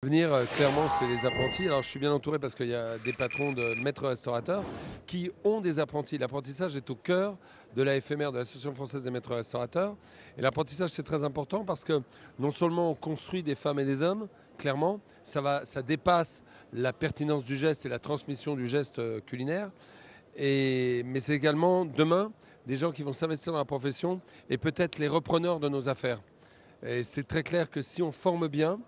L'avenir, clairement, c'est les apprentis. Alors, je suis bien entouré parce qu'il y a des patrons de maîtres restaurateurs qui ont des apprentis. L'apprentissage est au cœur de l'AFMR, de l'Association française des maîtres restaurateurs. Et l'apprentissage, c'est très important parce que non seulement on construit des femmes et des hommes, clairement, ça dépasse la pertinence du geste et la transmission du geste culinaire. Mais c'est également, demain, des gens qui vont s'investir dans la profession et peut-être les repreneurs de nos affaires. Et c'est très clair que si on forme bien,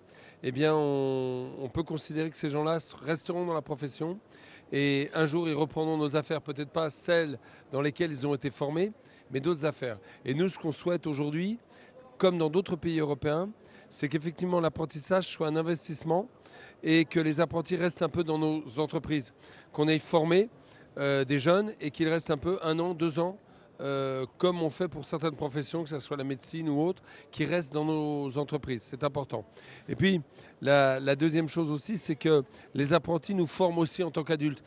eh bien, on peut considérer que ces gens-là resteront dans la profession et un jour ils reprendront nos affaires, peut-être pas celles dans lesquelles ils ont été formés, mais d'autres affaires. Et nous, ce qu'on souhaite aujourd'hui, comme dans d'autres pays européens, c'est qu'effectivement l'apprentissage soit un investissement et que les apprentis restent un peu dans nos entreprises, qu'on ait formé des jeunes et qu'ils restent un peu 1 an, 2 ans comme on fait pour certaines professions, que ce soit la médecine ou autre, qui restent dans nos entreprises. C'est important. Et puis, la deuxième chose aussi, c'est que les apprentis nous forment aussi en tant qu'adultes.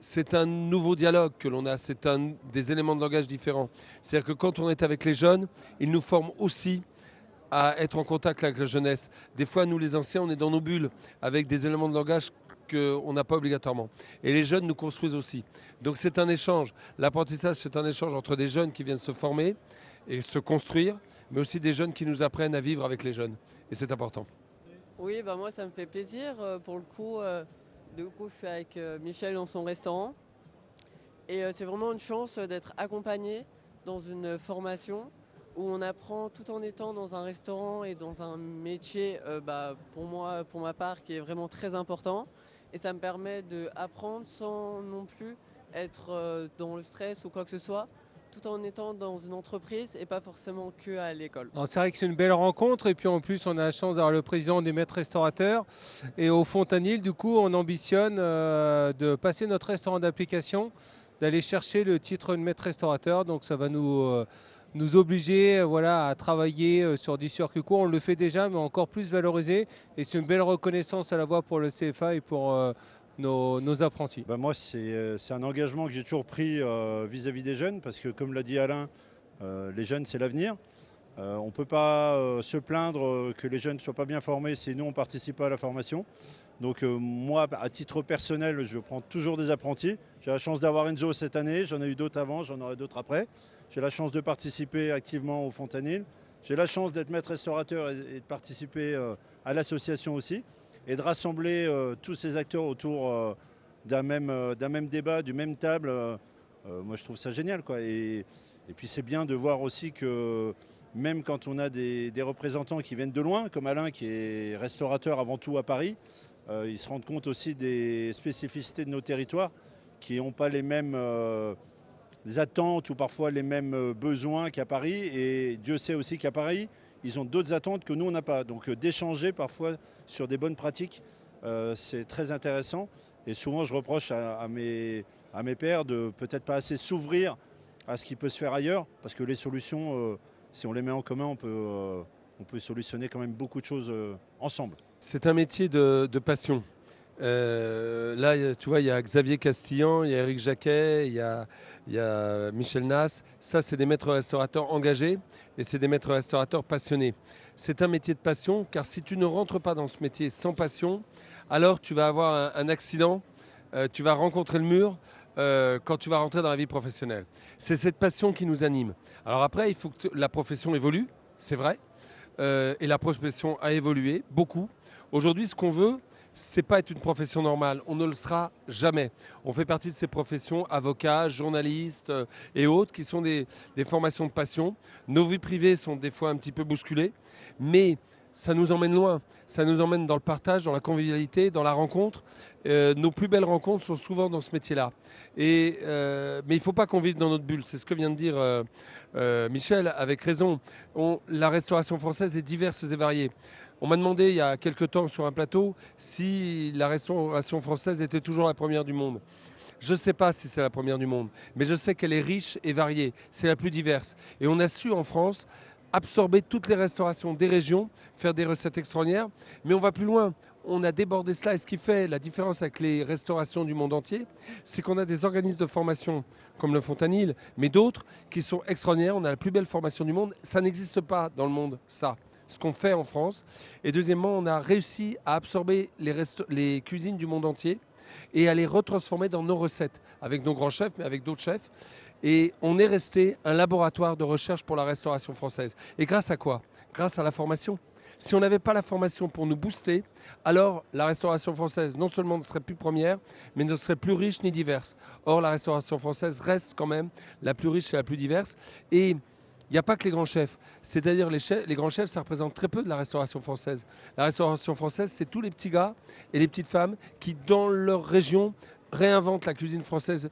C'est un nouveau dialogue que l'on a, c'est des éléments de langage différents. C'est-à-dire que quand on est avec les jeunes, ils nous forment aussi à être en contact avec la jeunesse. Des fois, nous les anciens, on est dans nos bulles avec des éléments de langage qu'on n'a pas obligatoirement. Et les jeunes nous construisent aussi. Donc c'est un échange. L'apprentissage, c'est un échange entre des jeunes qui viennent se former et se construire, mais aussi des jeunes qui nous apprennent à vivre avec les jeunes. Et c'est important. Oui, bah moi ça me fait plaisir. Pour le coup, je suis avec Michel dans son restaurant. Et c'est vraiment une chance d'être accompagné dans une formation où on apprend tout en étant dans un restaurant et dans un métier, pour moi, pour ma part, qui est vraiment très important. Et ça me permet d'apprendre sans non plus être dans le stress ou quoi que ce soit, tout en étant dans une entreprise et pas forcément que à l'école. Alors, c'est vrai que c'est une belle rencontre et puis en plus on a la chance d'avoir le président des maîtres restaurateurs et au Fontanil du coup on ambitionne de passer notre restaurant d'application, d'aller chercher le titre de maître restaurateur, donc ça va nous obliger voilà, à travailler sur du circuit court. On le fait déjà mais encore plus valorisé et c'est une belle reconnaissance à la fois pour le CFA et pour nos apprentis. Bah moi, c'est un engagement que j'ai toujours pris vis-à-vis des jeunes, parce que comme l'a dit Alain, les jeunes, c'est l'avenir. On ne peut pas se plaindre que les jeunes ne soient pas bien formés si nous, on ne participe pas à la formation. Donc moi, à titre personnel, je prends toujours des apprentis. J'ai la chance d'avoir Enzo cette année, j'en ai eu d'autres avant, j'en aurai d'autres après. J'ai la chance de participer activement au Fontanil. J'ai la chance d'être maître restaurateur et de participer à l'association aussi, et de rassembler tous ces acteurs autour d'un même débat, d'une même table. Moi, je trouve ça génial, quoi. Et puis, c'est bien de voir aussi que même quand on a des représentants qui viennent de loin, comme Alain, qui est restaurateur avant tout à Paris, ils se rendent compte aussi des spécificités de nos territoires qui n'ont pas les mêmes attentes ou parfois les mêmes besoins qu'à Paris. Et Dieu sait aussi qu'à Paris, ils ont d'autres attentes que nous, on n'a pas. Donc d'échanger parfois sur des bonnes pratiques, c'est très intéressant. Et souvent, je reproche à mes pairs de peut-être pas assez s'ouvrir à ce qui peut se faire ailleurs, parce que les solutions, si on les met en commun, on peut solutionner quand même beaucoup de choses ensemble. C'est un métier de passion. Là, tu vois, il y a Xavier Castillan, il y a Eric Jacquet, il y a Michel Nas. Ça, c'est des maîtres restaurateurs engagés et c'est des maîtres restaurateurs passionnés. C'est un métier de passion, car si tu ne rentres pas dans ce métier sans passion, alors tu vas avoir un accident, tu vas rencontrer le mur quand tu vas rentrer dans la vie professionnelle. C'est cette passion qui nous anime. Alors après, il faut que la profession évolue, c'est vrai, et la profession a évolué beaucoup. Aujourd'hui, ce qu'on veut, c'est pas être une profession normale. On ne le sera jamais. On fait partie de ces professions, avocats, journalistes et autres, qui sont des formations de passion. Nos vies privées sont des fois un petit peu bousculées, mais ça nous emmène loin. Ça nous emmène dans le partage, dans la convivialité, dans la rencontre. Nos plus belles rencontres sont souvent dans ce métier-là. Mais il ne faut pas qu'on vive dans notre bulle. C'est ce que vient de dire Michel, avec raison. La restauration française est diverse et variée. On m'a demandé il y a quelque temps sur un plateau si la restauration française était toujours la première du monde. Je ne sais pas si c'est la première du monde, mais je sais qu'elle est riche et variée. C'est la plus diverse. Et on a su en France absorber toutes les restaurations des régions, faire des recettes extraordinaires, mais on va plus loin. On a débordé cela, et ce qui fait la différence avec les restaurations du monde entier, c'est qu'on a des organismes de formation comme le Fontanil, mais d'autres qui sont extraordinaires. On a la plus belle formation du monde. Ça n'existe pas dans le monde, ça. ce qu'on fait en France. Et deuxièmement, on a réussi à absorber les cuisines du monde entier et à les retransformer dans nos recettes, avec nos grands chefs, mais avec d'autres chefs. Et on est resté un laboratoire de recherche pour la restauration française. Et grâce à quoi? Grâce à la formation. Si on n'avait pas la formation pour nous booster, alors la restauration française non seulement ne serait plus première, mais ne serait plus riche ni diverse. Or, la restauration française reste quand même la plus riche et la plus diverse. Et il n'y a pas que les grands chefs. C'est-à-dire les grands chefs, ça représente très peu de la restauration française. La restauration française, c'est tous les petits gars et les petites femmes qui, dans leur région, réinventent la cuisine française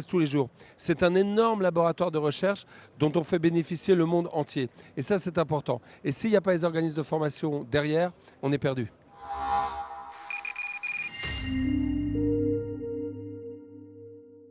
tous les jours. C'est un énorme laboratoire de recherche dont on fait bénéficier le monde entier. Et ça, c'est important. Et s'il n'y a pas les organismes de formation derrière, on est perdu.